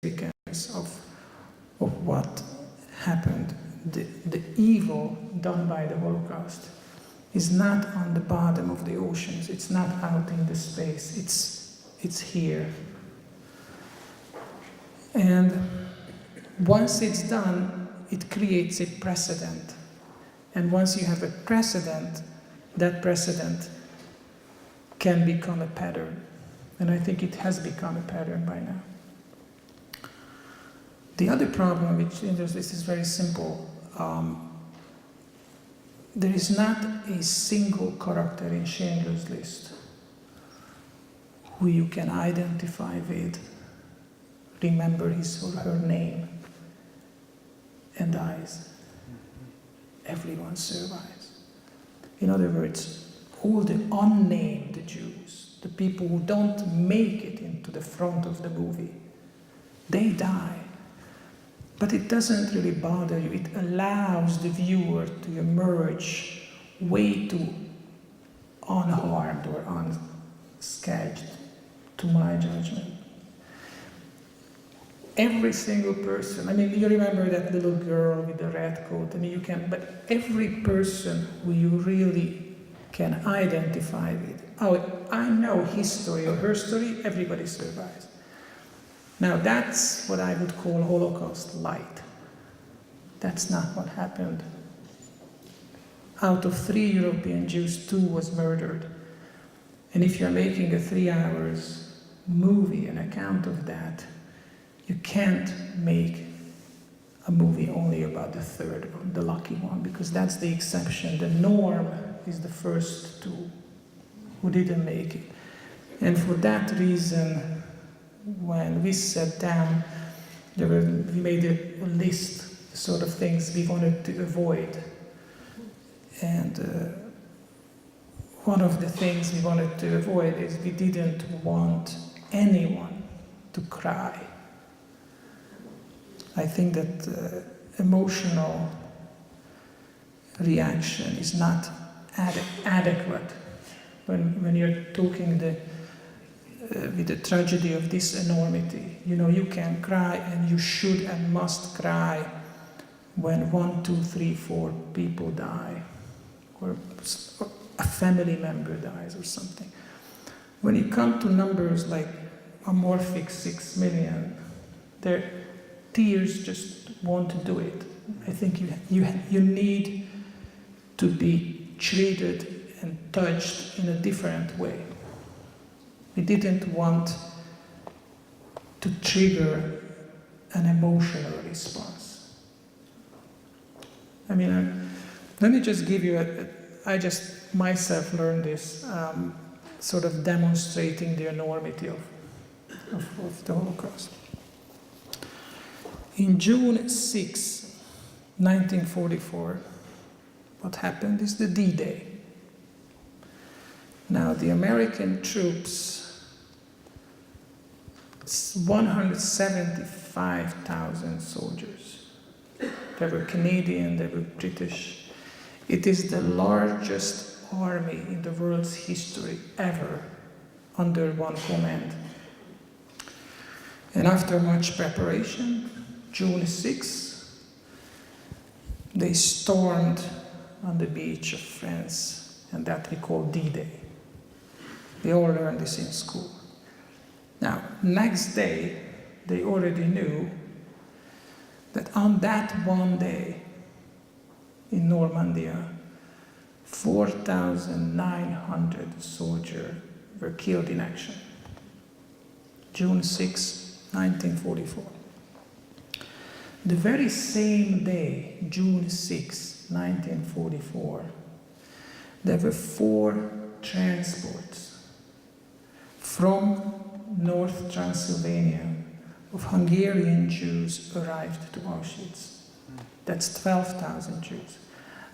significance of what happened. The evil done by the Holocaust is not on the bottom of the oceans, it's not out in the space, it's here. And once it's done, it creates a precedent. And once you have a precedent, that precedent can become a pattern. And I think it has become a pattern by now. The other problem, which this is very simple. There is not a single character in Schindler's List who you can identify with, remember his or her name, and dies. Everyone survives. In other words, all the unnamed Jews, the people who don't make it into the front of the movie, they die. But it doesn't really bother you. It allows the viewer to emerge way too unharmed or unscathed, to my judgment. Every single person, I mean, you remember that little girl with the red coat, I mean, you can, but every person who you really can identify with, oh, I know his story or her story, everybody survives. Now that's what I would call Holocaust light. That's not what happened. Out of 3 European Jews, 2 was murdered. And if you're making a 3 hours movie, an account of that, you can't make a movie only about the third one, the lucky one, because that's the exception. The norm is the first 2 who didn't make it. And for that reason, when we sat down, we made a list, the sort of things we wanted to avoid. And one of the things we wanted to avoid is we didn't want anyone to cry. I think that emotional reaction is not adequate when you're talking with the tragedy of this enormity. You know, you can cry, and you should and must cry when 1, 2, 3, 4 people die, or a family member dies or something. When you come to numbers like amorphic 6 million, tears just won't do it. I think you need to be treated and touched in a different way. We didn't want to trigger an emotional response. I mean, let me just give you I just myself learned this, sort of demonstrating the enormity of the Holocaust. In June 6, 1944, what happened is the D-Day. Now, the American troops, 175,000 soldiers. They were Canadian, they were British. It is the largest army in the world's history ever under one command. And after much preparation, June 6, they stormed on the beach of France, and that we call D-Day. We all learned this in school. Now, next day, they already knew that on that one day in Normandy, 4,900 soldiers were killed in action. June 6, 1944. The very same day, June 6, 1944, there were 4 transports from North Transylvania of Hungarian Jews arrived to Auschwitz. That's 12,000 Jews.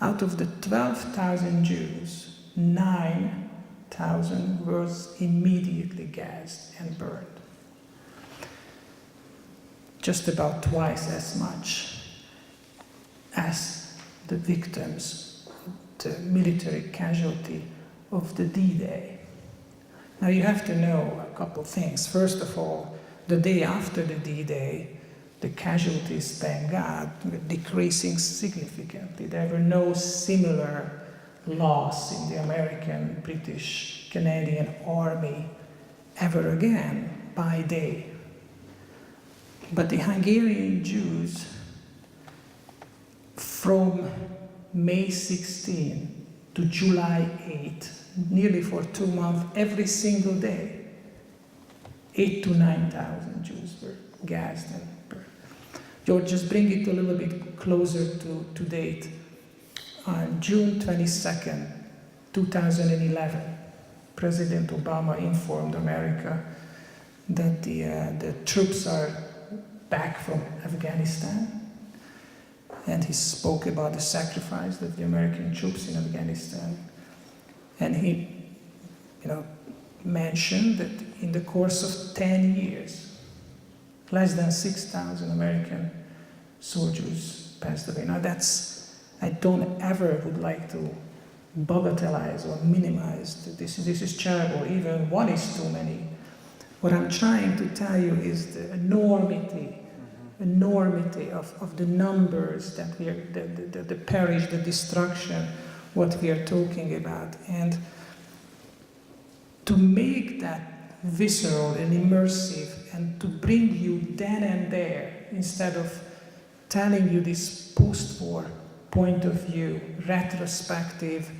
Out of the 12,000 Jews, 9,000 was immediately gassed and burned. Just about twice as much as the victims, the military casualty of the D-Day. Now you have to know a couple things. First of all, the day after the D-Day, the casualties, thank God, were decreasing significantly. There were no similar loss in the American, British, Canadian army ever again by day. But the Hungarian Jews, from May 16 to July 8, nearly for 2 months, every single day, 8,000 to 9,000 Jews were gassed and burned. George, just bring it a little bit closer to date. On June 22nd, 2011, President Obama informed America that the troops are back from Afghanistan. And he spoke about the sacrifice of the American troops in Afghanistan. And he, mentioned that in the course of 10 years, less than 6,000 American soldiers passed away. Now I don't ever would like to bagatelize or minimize this. This is terrible. Even one is too many. What I'm trying to tell you is the enormity of the numbers that we are, the perish, the destruction, what we are talking about. And to make that visceral and immersive and to bring you then and there, instead of telling you this post-war point of view, retrospective,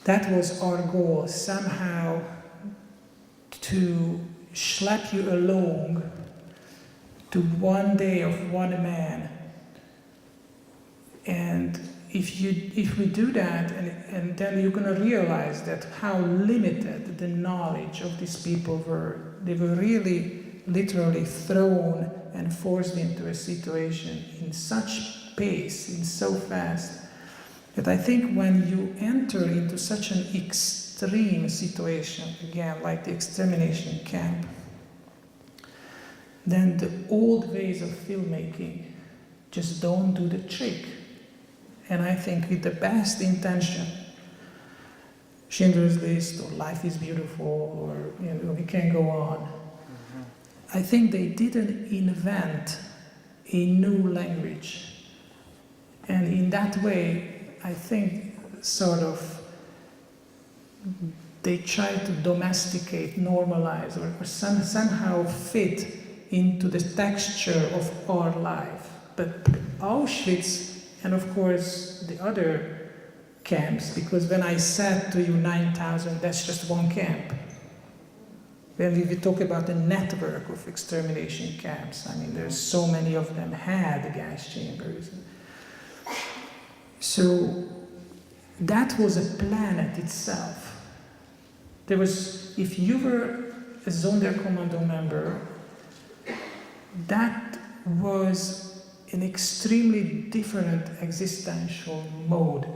that was our goal, somehow to schlep you along to one day of one man. And if we do that, and then you're going to realize that how limited the knowledge of these people were. They were really literally thrown and forced into a situation in such pace, in so fast, that I think when you enter into such an extreme situation, again, like the extermination camp, then the old ways of filmmaking just don't do the trick. And I think with the best intention, Schindler's List or Life is Beautiful, or we can go on. Mm-hmm. I think they didn't invent a new language. And in that way, I think sort of they tried to domesticate, normalize, or somehow fit into the texture of our life. But Auschwitz, and of course the other camps, because when I said to you 9,000, that's just one camp. When we talk about the network of extermination camps, I mean, there's so many of them had gas chambers. So that was a planet itself. There was, if you were a Sonderkommando member, that was an extremely different existential mode.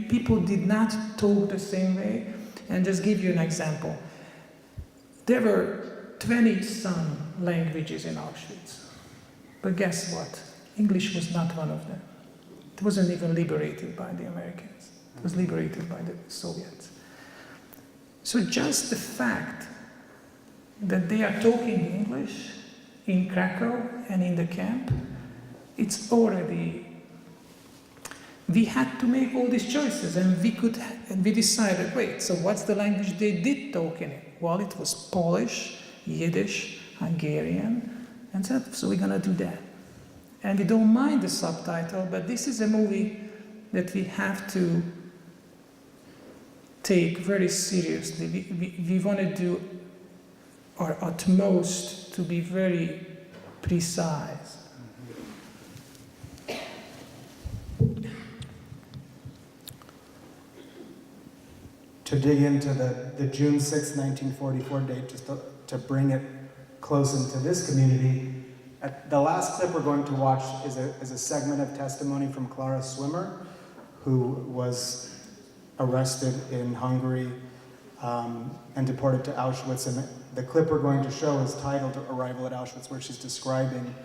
People did not talk the same way. And just give you an example. There were 20-some languages in Auschwitz. But guess what? English was not one of them. It wasn't even liberated by the Americans. It was liberated by the Soviets. So just the fact that they are talking English in Krakow and in the camp, it's already, we had to make all these choices, and we decided, wait, so what's the language they did talk in it? Well, it was Polish, Yiddish, Hungarian, and so we're gonna do that. And we don't mind the subtitle, but this is a movie that we have to take very seriously. We want to do our utmost to be very precise. To dig into the June 6, 1944 date, just to bring it close into this community, the last clip we're going to watch is a segment of testimony from Clara Swimmer, who was arrested in Hungary and deported to Auschwitz. And the clip we're going to show is titled Arrival at Auschwitz, where she's describing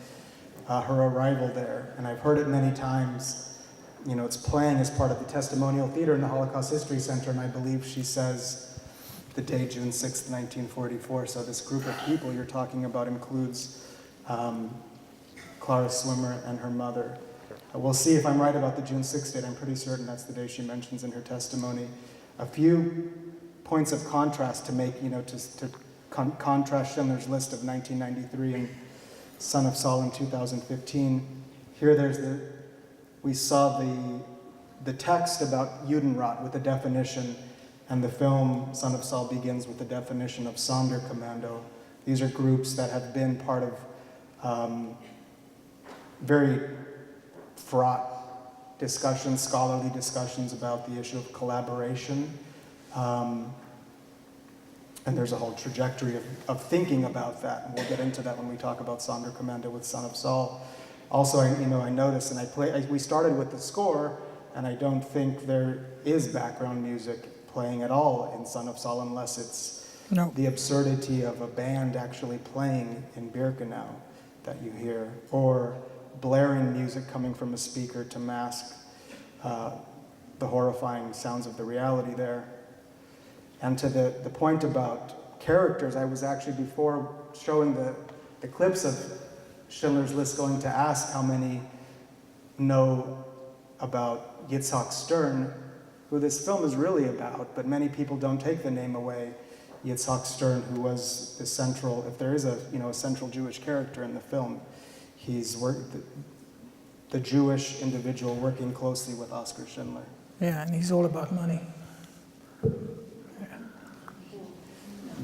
her arrival there. And I've heard it many times. You know, it's playing as part of the testimonial theater in the Holocaust History Center, and I believe she says the day June 6th, 1944. So this group of people you're talking about includes Clara Swimmer and her mother. We'll see if I'm right about the June 6th date. I'm pretty certain that's the day she mentions in her testimony. A few points of contrast to make, to contrast Schindler's List of 1993 and Son of Saul in 2015. Here we saw the text about Judenrat with the definition, and the film Son of Saul begins with the definition of Sonderkommando. These are groups that have been part of very fraught discussions, scholarly discussions about the issue of collaboration. And there's a whole trajectory of thinking about that, and we'll get into that when we talk about Sonderkommando with Son of Saul. Also, I noticed, and we started with the score, and I don't think there is background music playing at all in Son of Saul unless it's the absurdity of a band actually playing in Birkenau that you hear, or blaring music coming from a speaker to mask the horrifying sounds of the reality there. And to the point about characters, I was actually, before showing the clips of Schindler's List, going to ask how many know about Yitzhak Stern, who this film is really about, but many people don't take the name away. Yitzhak Stern, who was the central, if there is a central Jewish character in the film, he's the Jewish individual working closely with Oskar Schindler. Yeah, and he's all about money.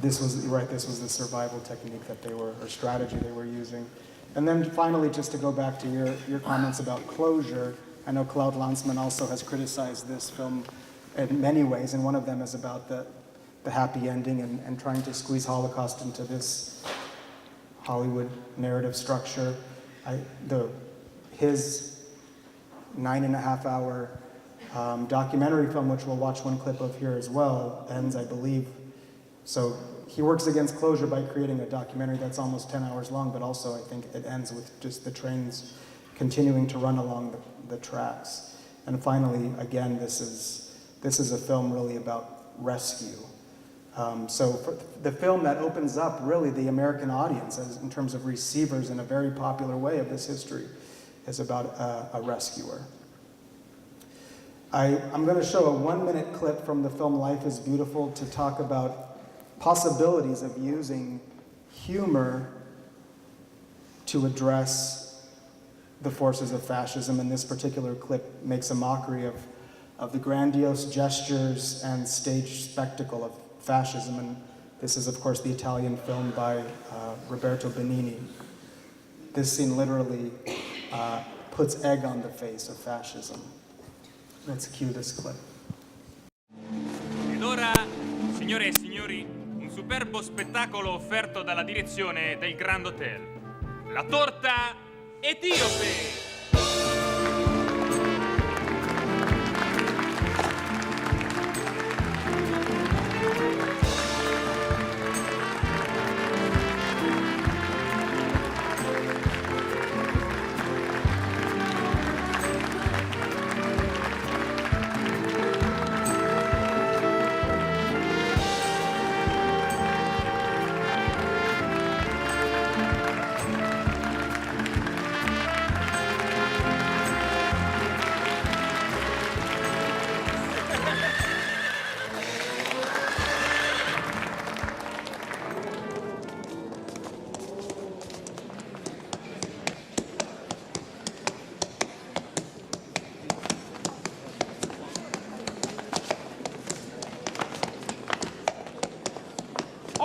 This was the survival technique or strategy they were using. And then finally, just to go back to your comments about closure, I know Claude Lanzmann also has criticized this film in many ways, and one of them is about the happy ending and trying to squeeze Holocaust into this Hollywood narrative structure. His 9.5-hour documentary film, which we'll watch one clip of here as well, ends, I believe. So he works against closure by creating a documentary that's almost 10 hours long, but also I think it ends with just the trains continuing to run along the tracks. And finally, again, this is a film really about rescue. So for the film that opens up really the American audience in terms of receivers in a very popular way of this history is about a rescuer. I'm going to show a 1-minute clip from the film Life is Beautiful to talk about possibilities of using humor to address the forces of fascism, and this particular clip makes a mockery of the grandiose gestures and stage spectacle of fascism, and this is, of course, the Italian film by Roberto Benigni. This scene literally puts egg on the face of fascism. Let's cue this clip. Ed ora, signore e signori, un superbo spettacolo offerto dalla direzione del Grand Hotel. La torta etiope!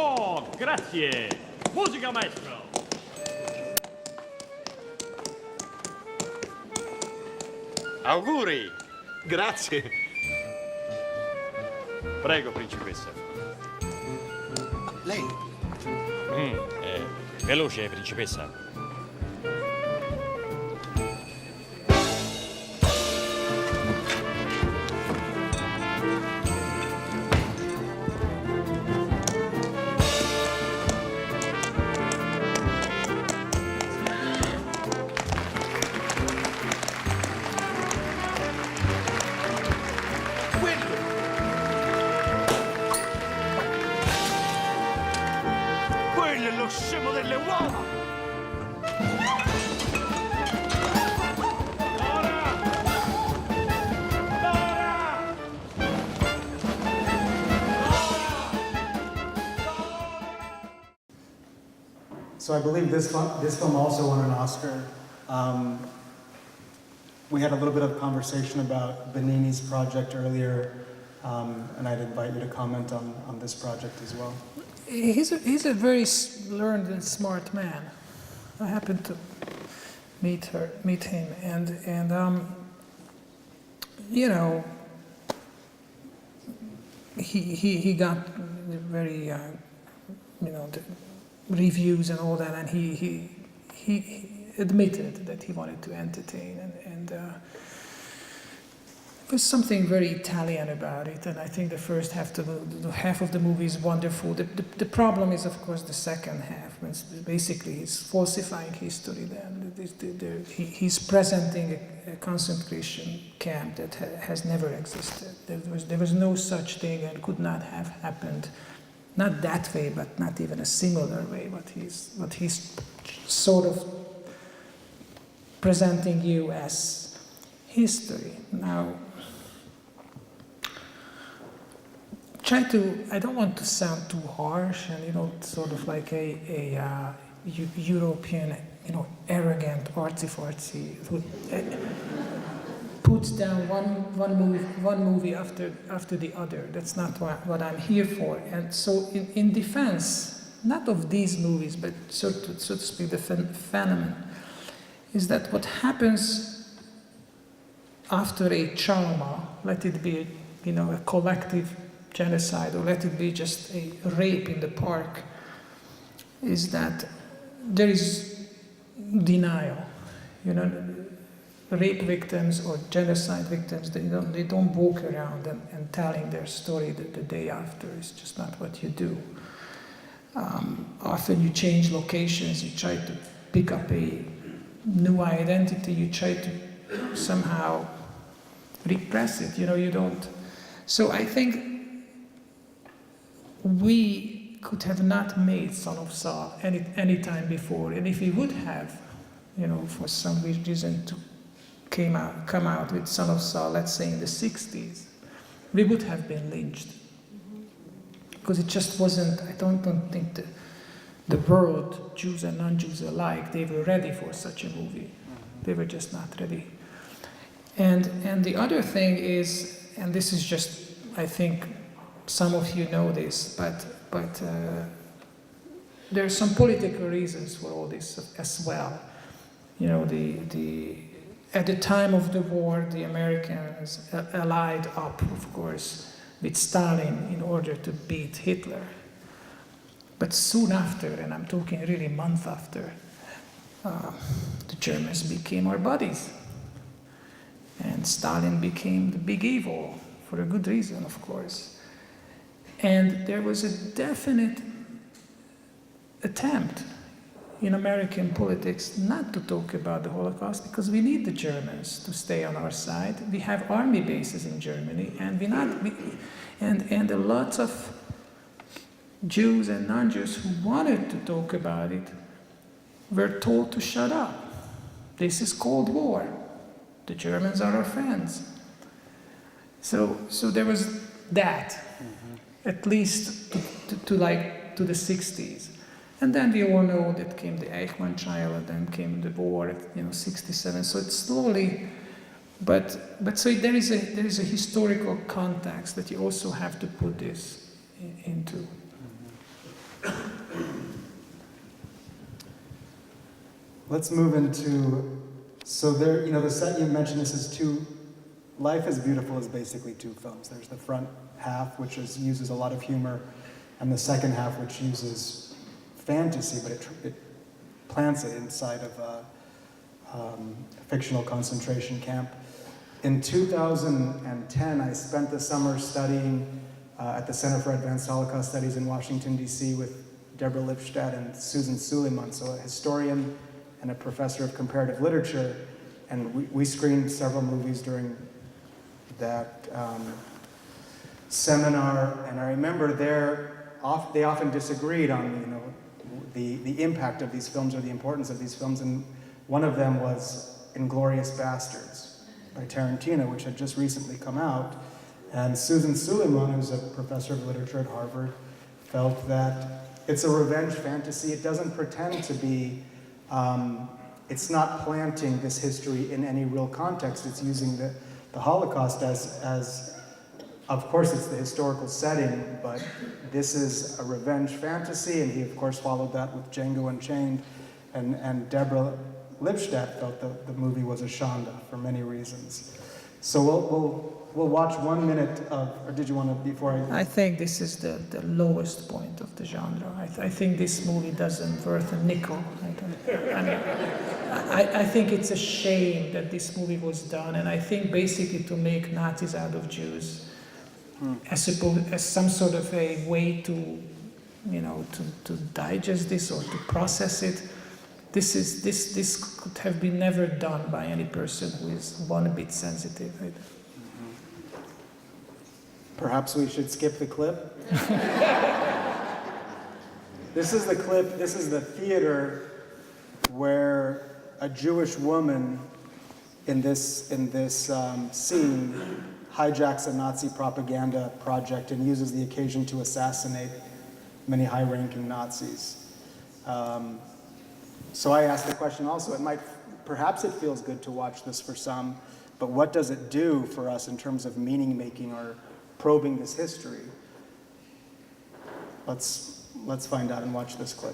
Oh, grazie! Musica, maestro! Auguri! Grazie! Prego, principessa. Lei? Veloce, principessa. So I believe this film also won an Oscar. We had a little bit of conversation about Benigni's project earlier, and I'd invite you to comment on this project as well. He's a very learned and smart man. I happened to meet him, and you know, he got very you know, the reviews and all that, and he admitted that he wanted to entertain, and there's something very Italian about it, and I think the first half of the movie is wonderful. The problem is, of course, the second half, when basically he's falsifying history. Then he's presenting a concentration camp that has never existed. There was no such thing and could not have happened. Not that way, but not even a similar way. What he's sort of presenting you as history. Now, I don't want to sound too harsh and, you know, sort of like a European, you know, arrogant artsy-fartsy who puts down one movie after the other. That's not what I'm here for. And so in defense, not of these movies, but so to speak, the phenomenon, is that what happens after a trauma, let it be, you know, a collective genocide, or let it be just a rape in the park, is that there is denial. You know, rape victims or genocide victims, they don't walk around and telling their story the day after. It's just not what you do. Often you change locations, you try to pick up a new identity, you try to somehow repress it, you know, you don't. So I think we could have not made Son of Saul any time before, and if we would have, you know, for some reason to come out with Son of Saul, let's say in the 60s, we would have been lynched. Because it just wasn't, I don't think the world, Jews and non-Jews alike, they were ready for such a movie. They were just not ready. And the other thing is, and this is just, I think some of you know this, but there are some political reasons for all this as well. You know, at the time of the war, the Americans allied up, of course, with Stalin in order to beat Hitler. But soon after, and I'm talking really a month after, the Germans became our buddies. And Stalin became the big evil, for a good reason, of course. And there was a definite attempt in American politics not to talk about the Holocaust, because we need the Germans to stay on our side. We have army bases in Germany, and and a lot of Jews and non-Jews who wanted to talk about it were told to shut up. This is Cold War. The Germans are our friends. So there was that, at least to the 60s. And then we all know that came the Eichmann trial, and then came the war, 67. So it's slowly, but so there is a historical context that you also have to put this into. Let's move into, so there, the set you mentioned, this is Life is Beautiful is basically two films. There's the front half, which uses a lot of humor, and the second half, which uses fantasy, but it plants it inside of a fictional concentration camp. In 2010, I spent the summer studying at the Center for Advanced Holocaust Studies in Washington, D.C. with Deborah Lipstadt and Susan Suleiman, so a historian and a professor of comparative literature, and we screened several movies during that seminar, and I remember they often disagreed on the impact of these films or the importance of these films, and one of them was Inglourious Bastards by Tarantino, which had just recently come out, and Susan Suleiman, who's a professor of literature at Harvard, felt that It's a revenge fantasy. It doesn't pretend to be, it's not planting this history in any real context. It's using the Holocaust as, of course, it's the historical setting, but this is a revenge fantasy, and he, of course, followed that with Django Unchained, and Deborah Lipstadt felt the movie was a shanda for many reasons. So we'll watch 1 minute of, or did you want to, before I... I think this is the lowest point of the genre. I think this movie doesn't worth a nickel. I think it's a shame that this movie was done, and I think basically to make Nazis out of Jews, as some sort of a way to, to digest this or to process it. This could have been never done by any person who is one bit sensitive. Right? Perhaps we should skip the clip. This is the clip, this is the theater where a Jewish woman in this scene hijacks a Nazi propaganda project and uses the occasion to assassinate many high-ranking Nazis. So I asked the question also, perhaps it feels good to watch this for some, but what does it do for us in terms of meaning making or probing this history? Let's find out and watch this clip.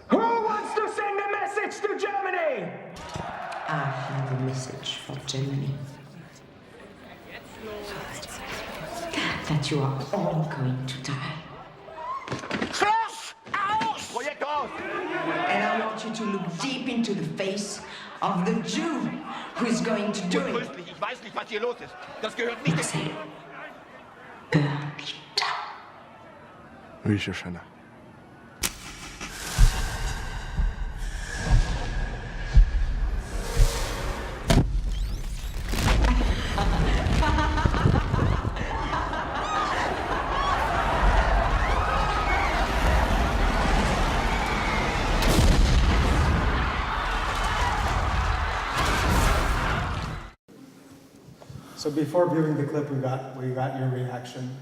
Who wants to send a message to Germany? I have a message for Germany. That you are all going to die. Schluss! Aus! Projekt aus! And I want you to look deep into the face of the Jew who is going to do it. Untröstlich, ich weiß nicht, was hier los ist. Das gehört nicht in... Say, burn it down. Oui, Shoshana. So before viewing the clip, we got your reaction.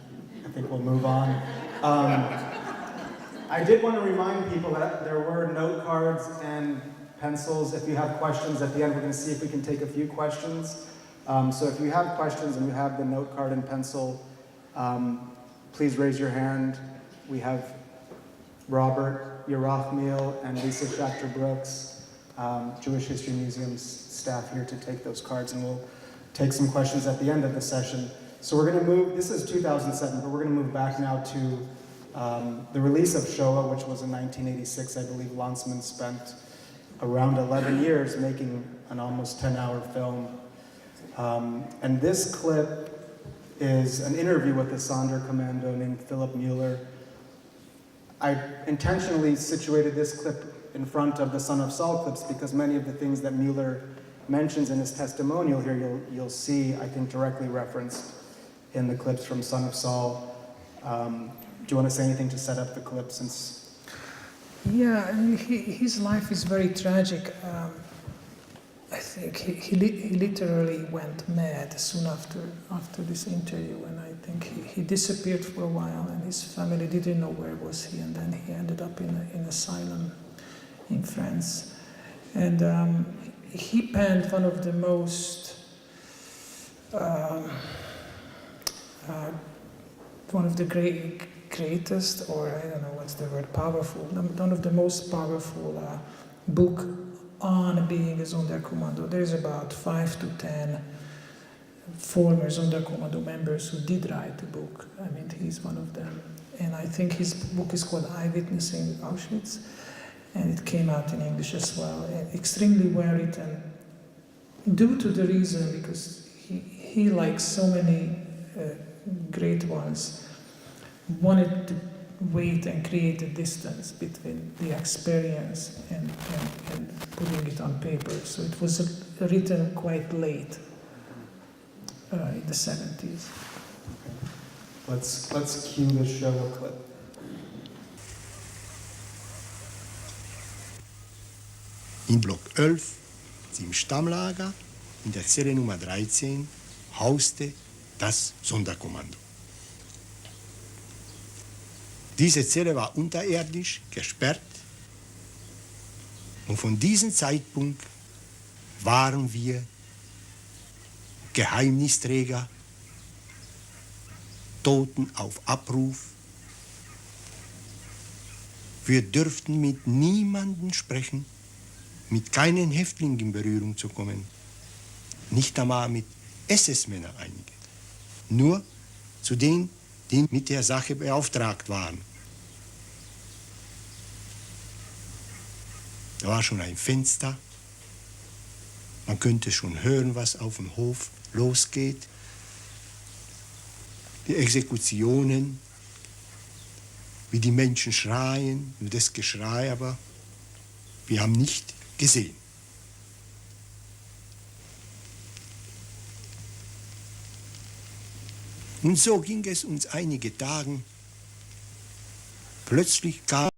I think we'll move on. I did want to remind people that there were note cards and pencils. If you have questions at the end, we're going to see if we can take a few questions. So if you have questions and you have the note card and pencil, please raise your hand. We have Robert Yerachmiel and Lisa Schachter-Brooks, Jewish History Museum's staff here to take those cards, and we'll take some questions at the end of the session. So we're going to move, this is 2007, but we're going to move back now to the release of Shoah, which was in 1986. I believe Lanzmann spent around 11 years making an almost 10-hour film. And this clip is an interview with a Sonderkommando named Philip Mueller. I intentionally situated this clip in front of the Son of Saul clips because many of the things that Mueller mentions in his testimonial here, you'll see, I think, directly referenced in the clips from Son of Saul. Do you want to say anything to set up the clip since? Yeah, I mean, his life is very tragic. I think he literally went mad soon after this interview, and I think he disappeared for a while, and his family didn't know where was he, and then he ended up in asylum in France. And he penned one of the most one of the greatest, or I don't know what's the word, powerful, one of the most powerful book on being a Sonderkommando. There's about 5 to 10 former Sonderkommando members who did write the book. I mean, he's one of them. And I think his book is called Eyewitnessing Auschwitz, and it came out in English as well. And extremely well written, due to the reason, because he like so many great ones, wanted to wait and create a distance between the experience and putting it on paper. So it was written quite late in the 70s. Let's cue the Shoah clip. In Block 11, im Stammlager, in der Zelle Nummer 13, hauste das Sonderkommando. Diese Zelle war unterirdisch gesperrt und von diesem Zeitpunkt waren wir Geheimnisträger, Toten auf Abruf. Wir dürften mit niemandem sprechen, mit keinem Häftling in Berührung zu kommen, nicht einmal mit SS-Männern einige, nur zu denen, die mit der Sache beauftragt waren. Da war schon ein Fenster, man könnte schon hören, was auf dem Hof losgeht. Die Exekutionen, wie die Menschen schreien, nur das Geschrei, aber wir haben nicht gesehen. Und so ging es uns einige Tage. Plötzlich kam